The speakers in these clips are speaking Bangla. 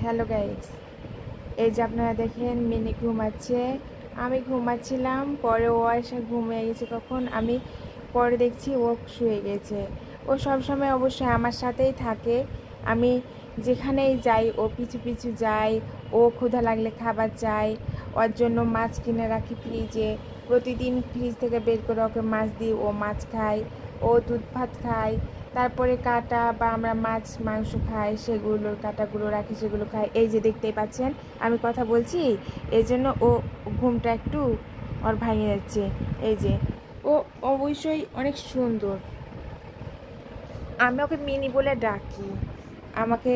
হ্যালো গাইস, এই যে আপনারা দেখেন মিনি ঘুমাচ্ছে। আমি ঘুমাচ্ছিলাম, পরে ও এসে ঘুমিয়ে গেছে। কখন আমি পরে দেখছি ও শুয়ে গেছে। ও সবসময় অবশ্যই আমার সাথেই থাকে। আমি যেখানেই যাই ও পিছু পিছু যাই। ও ক্ষুধা লাগলে খাবার চাই, ওর জন্য মাছ কিনে রাখি ফ্রিজে। প্রতিদিন ফ্রিজ থেকে বের করে ওকে মাছ দিই, ও মাছ খায়। ও দুধ ভাত খায়। তারপরে কাটা বা আমরা মাছ মাংস খাই, সেগুলোর কাটাগুলো রাখি, সেগুলো খাই। এই যে দেখতেই পাচ্ছেন আমি কথা বলছি, এই জন্য ও ঘুমটা একটু ওর ভাঙে যাচ্ছে। এই যে ও অবশ্যই অনেক সুন্দর। আমি ওকে মিনি বলে ডাকি। আমাকে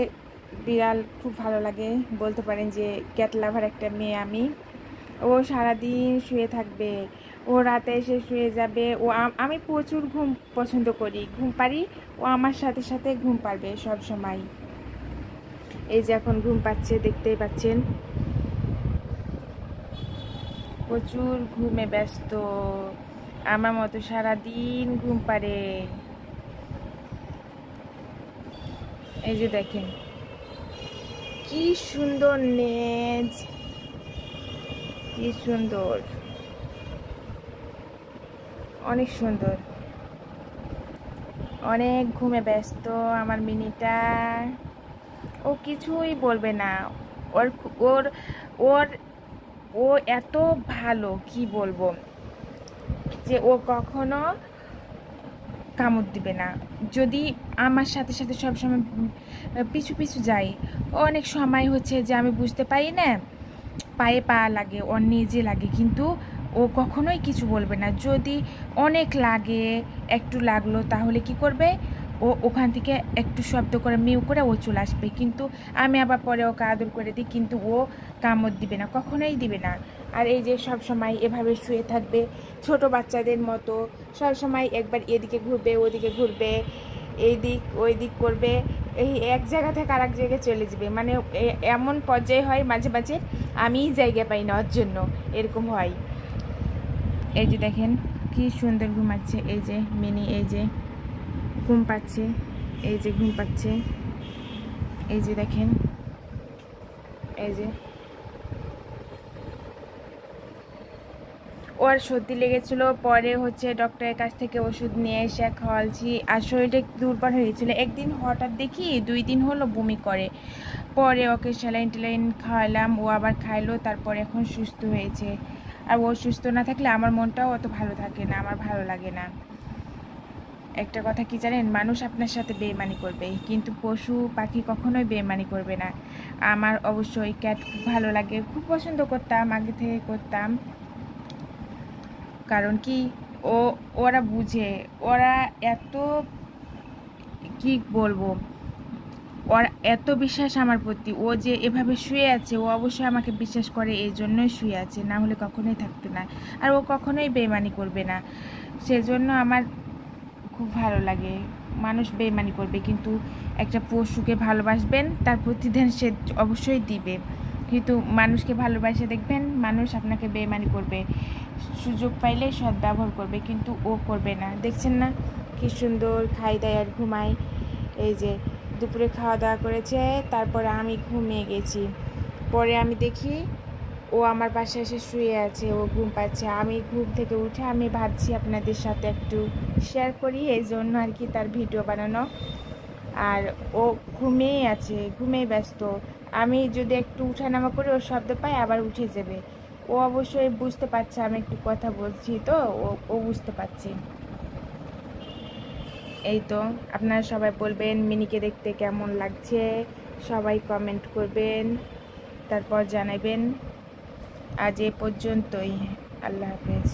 বিড়াল খুব ভালো লাগে, বলতে পারেন যে ক্যাট লাভার একটা মেয়ে আমি। ও সারাদিন শুয়ে থাকবে, ও রাতে এসে শুয়ে যাবে। আমি প্রচুর ঘুম পছন্দ করি, ঘুম পারি। ও আমার সাথে সাথে ঘুম পারবে সব সময়। এই যে এখন ঘুম পাচ্ছে, দেখতেই পাচ্ছেন। প্রচুর ঘুমে ব্যস্ত, আমার মতো সারাদিন ঘুম পারে। এই যে দেখেন কি সুন্দর নেজ, কি সুন্দর, অনেক সুন্দর। অনেক ঘুমে ব্যস্ত আমার মিনিটা। ও কিছুই বলবে না। ওর ওর ওর ও এত ভালো, কি বলবো, যে ও কখনো কামড় দিবে না। যদি আমার সাথে সাথে সবসময় পিছু পিছু যাই, অনেক সময় হচ্ছে যে আমি বুঝতে পারি না, পায়ে পা লাগে, ওর নিজে লাগে, কিন্তু ও কখনোই কিছু বলবে না। যদি অনেক লাগে, একটু লাগলো, তাহলে কি করবে, ও ওখান থেকে একটু শব্দ করে মিউ করে ও চলে আসবে। কিন্তু আমি আবার পরে ওকে আদর করে দিই, কিন্তু ও কামড় দিবে না, কখনোই দিবে না। আর এই যে সব সময় এভাবে শুয়ে থাকবে ছোট বাচ্চাদের মতো। সব সময় একবার এদিকে ঘুরবে, ওদিকে ঘুরবে, এই দিক ওই দিক করবে, এই এক জায়গা থেকে আর এক জায়গায় চলে যাবে। মানে এমন পর্যায়ে হয় মাঝে মাঝে আমিই জায়গা পাই না ওর জন্য, এরকম হয়। এই যে দেখেন কি সুন্দর ঘুমাচ্ছে। এই যে মিনি, এই যে ঘুম পাচ্ছে, এই যে ঘুম পাচ্ছে। এই যে দেখেন, এই যে ওর সর্দি লেগেছিল, পরে হচ্ছে ডক্টরের কাছ থেকে ওষুধ নিয়ে এসে খাওয়ালছি। আর শরীরটা দুর্বল হয়ে গেছিলো। একদিন হঠাৎ দেখি 2 দিন হলো বমি করে। পরে ওকে স্যালাইন টেলাইন খাওয়ালাম, ও আবার খাইলো, তারপরে এখন সুস্থ হয়েছে। আর ও সুস্থ না থাকলে আমার মনটাও অত ভালো থাকে না, আমার ভালো লাগে না। একটা কথা কি জানেন, মানুষ আপনার সাথে বেইমানি করবে, কিন্তু পশু পাখি কখনোই বেইমানি করবে না। আমার অবশ্যই ক্যাট খুব ভালো লাগে, খুব পছন্দ করতাম, আগে থেকে করতাম। কারণ কি, ওরা বুঝে, ওরা এত, কি বলবো, ওর এত বিশ্বাস আমার প্রতি। ও যে এভাবে শুয়ে আছে, ও অবশ্যই আমাকে বিশ্বাস করে, এই জন্যই শুয়ে আছে, না হলে কখনোই থাকতো না। আর ও কখনোই বেইমানি করবে না, সেজন্য আমার খুব ভালো লাগে। মানুষ বেইমানি করবে, কিন্তু একটা পশুকে ভালোবাসবেন, তার প্রতিদান সে অবশ্যই দিবে। কিন্তু মানুষকে ভালোবাসে দেখবেন, মানুষ আপনাকে বেইমানি করবে, সুযোগ পাইলে সদ্ব্যবহার করবে, কিন্তু ও করবে না। দেখছেন না কি সুন্দর খাই দায় আর ঘুমাই। এই যে দুপুরে খাওয়া দাওয়া করেছে, তারপরে আমি ঘুমিয়ে গেছি। পরে আমি দেখি ও আমার পাশে এসে শুয়ে আছে, ও ঘুম পাচ্ছে। আমি ঘুম থেকে উঠে আমি ভাবছি আপনাদের সাথে একটু শেয়ার করি, এই জন্য আর কি তার ভিডিও বানানো। আর ও ঘুমিয়েই আছে, ঘুমিয়ে ব্যস্ত। আমি যদি একটু উঠানামা করি, ওর শব্দ পাই, আবার উঠে যাবে। ও অবশ্যই বুঝতে পারছে আমি একটু কথা বলছি, তো ও বুঝতে পারছে। এই তো, আপনারা সবাই বলবেন মিনিকে দেখতে কেমন লাগছে, সবাই কমেন্ট করবেন, তারপর জানাবেন। আজ এ পর্যন্তই, আল্লাহ হাফেজ।